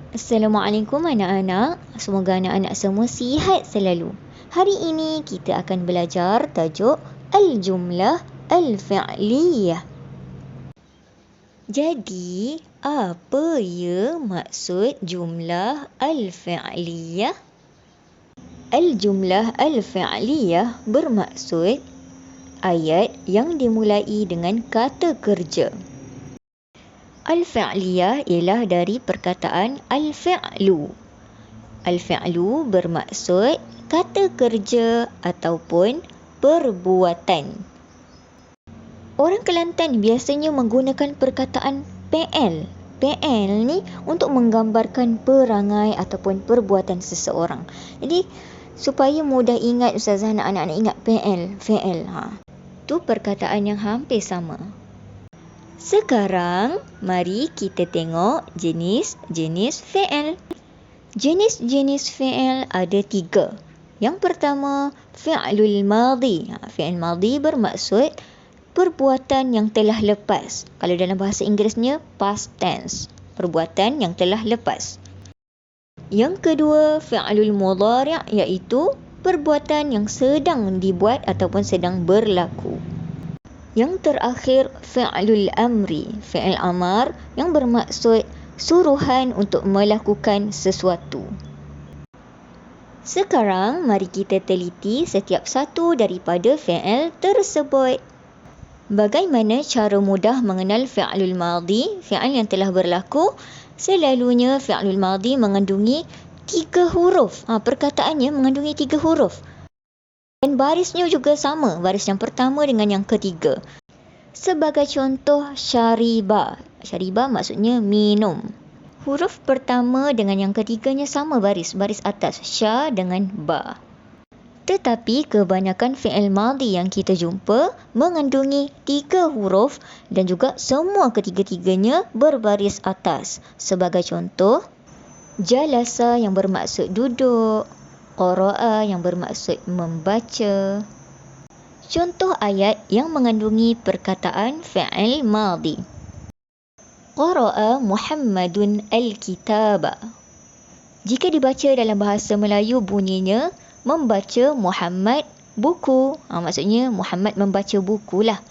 Assalamualaikum anak-anak. Semoga anak-anak semua sihat selalu. Hari ini kita akan belajar tajuk Al-Jumlah Al-Fi'liyah. Jadi, apa ya maksud jumlah Al-Fi'liyah? Al-Jumlah Al-Fi'liyah bermaksud ayat yang dimulai dengan kata kerja. Al-Fi'liyah ialah dari perkataan Al-Fi'lu. Al-Fi'lu bermaksud kata kerja ataupun perbuatan. Orang Kelantan biasanya menggunakan perkataan PL. PL ni untuk menggambarkan perangai ataupun perbuatan seseorang. Jadi, supaya mudah ingat Ustazah nak anak-anak ingat PL. Tu perkataan yang hampir sama. Sekarang, mari kita tengok jenis-jenis fi'il. Jenis-jenis fi'il ada 3. Yang pertama, fi'lul madhi. Fi'il madhi bermaksud perbuatan yang telah lepas. Kalau dalam bahasa Inggerisnya, past tense. Perbuatan yang telah lepas. Yang kedua, fi'lul mudhari' iaitu perbuatan yang sedang dibuat ataupun sedang berlaku. Yang terakhir, fi'lul amri. Fi'il amar yang bermaksud suruhan untuk melakukan sesuatu. Sekarang, mari kita teliti setiap satu daripada fi'il tersebut. Bagaimana cara mudah mengenal fi'lul madhi? Fi'il yang telah berlaku, selalunya fi'lul madhi mengandungi 3 huruf. Perkataannya mengandungi 3 huruf. Dan barisnya juga sama, baris yang pertama dengan yang ketiga. Sebagai contoh, syariba. Syariba maksudnya minum. Huruf pertama dengan yang ketiganya sama baris atas, sya dengan ba. Tetapi kebanyakan fi'il madhi yang kita jumpa mengandungi 3 huruf dan juga semua ketiga-tiganya berbaris atas. Sebagai contoh, jalasa yang bermaksud duduk, qara'a yang bermaksud membaca. Contoh ayat yang mengandungi perkataan fi'il madhi. Qara'a Muhammadun al-kitaba. Jika dibaca dalam bahasa Melayu bunyinya membaca Muhammad buku. Maksudnya Muhammad membaca buku lah.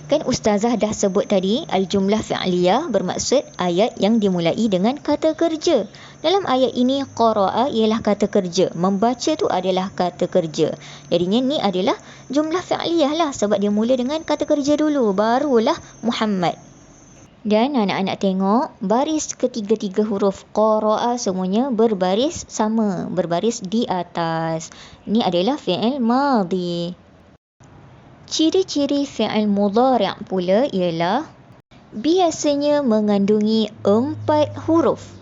Kan Ustazah dah sebut tadi, al-jumlah fi'liyah bermaksud ayat yang dimulai dengan kata kerja. Dalam ayat ini, qara'a ialah kata kerja. Membaca tu adalah kata kerja. Jadinya ni adalah jumlah fi'liyah lah sebab dia mula dengan kata kerja dulu. Barulah Muhammad. Dan anak-anak tengok, baris ketiga-tiga huruf qara'a semuanya berbaris sama. Berbaris di atas. Ini adalah fi'il madhi. Ciri-ciri fi'il mudhari' pula ialah biasanya mengandungi 4 huruf.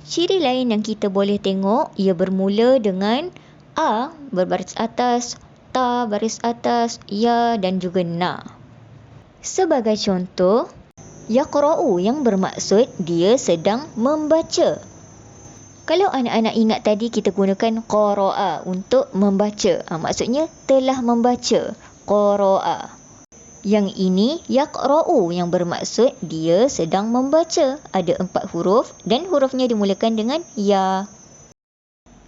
Ciri lain yang kita boleh tengok, ia bermula dengan A berbaris atas, Ta baris atas, Ya dan juga Na. Sebagai contoh, yaqra'u yang bermaksud dia sedang membaca. Kalau anak-anak ingat tadi kita gunakan qara'a untuk membaca. Maksudnya telah membaca. Qara'a. Yang ini yaqra'u yang bermaksud dia sedang membaca. Ada 4 huruf dan hurufnya dimulakan dengan ya.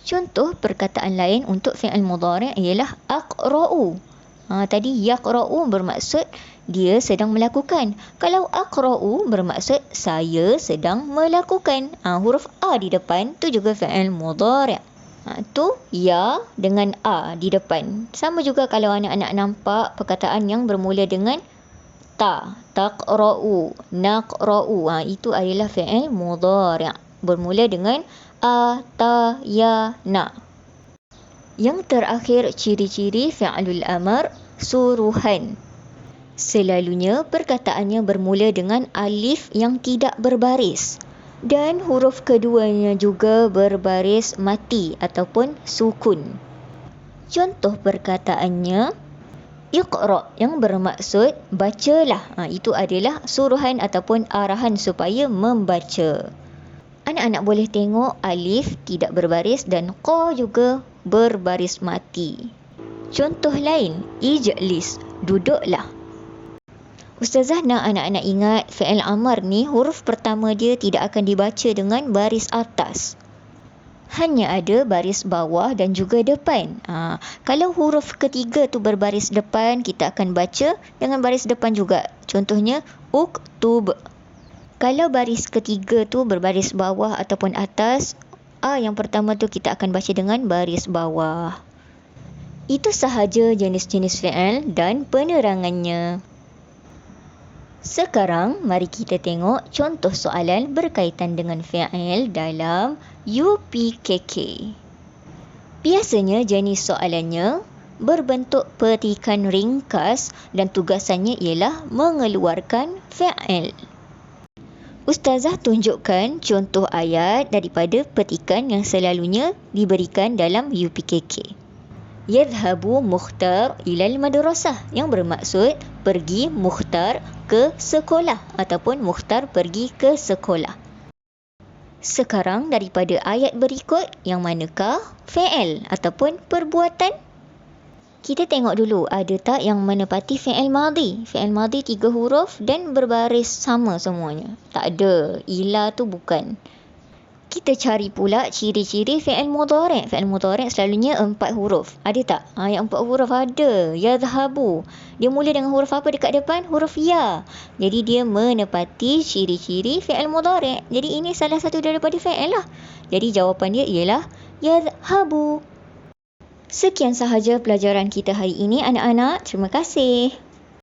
Contoh perkataan lain untuk fi'il mudhari' ialah aqra'u. Tadi yaqra'u bermaksud dia sedang melakukan. Kalau aqra'u bermaksud saya sedang melakukan. Huruf A di depan tu juga fi'il mudhari'. Tu ya dengan A di depan. Sama juga kalau anak-anak nampak perkataan yang bermula dengan ta. Taqra'u, naqra'u. Itu adalah fi'il mudhari'. Bermula dengan A, ta, ya, na. Yang terakhir, ciri-ciri fi'lul amar, suruhan. Selalunya perkataannya bermula dengan alif yang tidak berbaris. Dan huruf keduanya juga berbaris mati ataupun sukun. Contoh perkataannya, iqra' yang bermaksud bacalah. Itu adalah suruhan ataupun arahan supaya membaca. Anak-anak boleh tengok alif tidak berbaris dan qa juga berbaris mati. Contoh lain, ijlis, duduklah. Ustazah nak anak-anak ingat fi'il amar ni huruf pertama dia tidak akan dibaca dengan baris atas. Hanya ada baris bawah dan juga depan. Kalau huruf ketiga tu berbaris depan, kita akan baca dengan baris depan juga. Contohnya, uktub. Kalau baris ketiga tu berbaris bawah ataupun atas, yang pertama tu kita akan baca dengan baris bawah. Itu sahaja jenis-jenis fi'il dan penerangannya. Sekarang, mari kita tengok contoh soalan berkaitan dengan fi'il dalam UPKK. Biasanya jenis soalannya berbentuk petikan ringkas dan tugasannya ialah mengeluarkan fi'il. Ustazah tunjukkan contoh ayat daripada petikan yang selalunya diberikan dalam UPKK. Yadhhabu Mukhtar ilal madrasah, yang bermaksud pergi Mukhtar ke sekolah ataupun Mukhtar pergi ke sekolah. Sekarang daripada ayat berikut, yang manakah fi'il ataupun perbuatan? Kita tengok dulu ada tak yang menepati fi'il madhi. Fi'il madhi 3 huruf dan berbaris sama semuanya. Tak ada. Ila tu bukan. Kita cari pula ciri-ciri fi'il mudhari'. Fi'il mudhari' selalunya 4 huruf. Ada tak? Yang 4 huruf ada. Yadhhabu. Dia mula dengan huruf apa dekat depan? Huruf ya. Jadi dia menepati ciri-ciri fi'il mudhari'. Jadi ini salah satu daripada fi'il lah. Jadi jawapan dia ialah yadhhabu. Sekian sahaja pelajaran kita hari ini anak-anak. Terima kasih.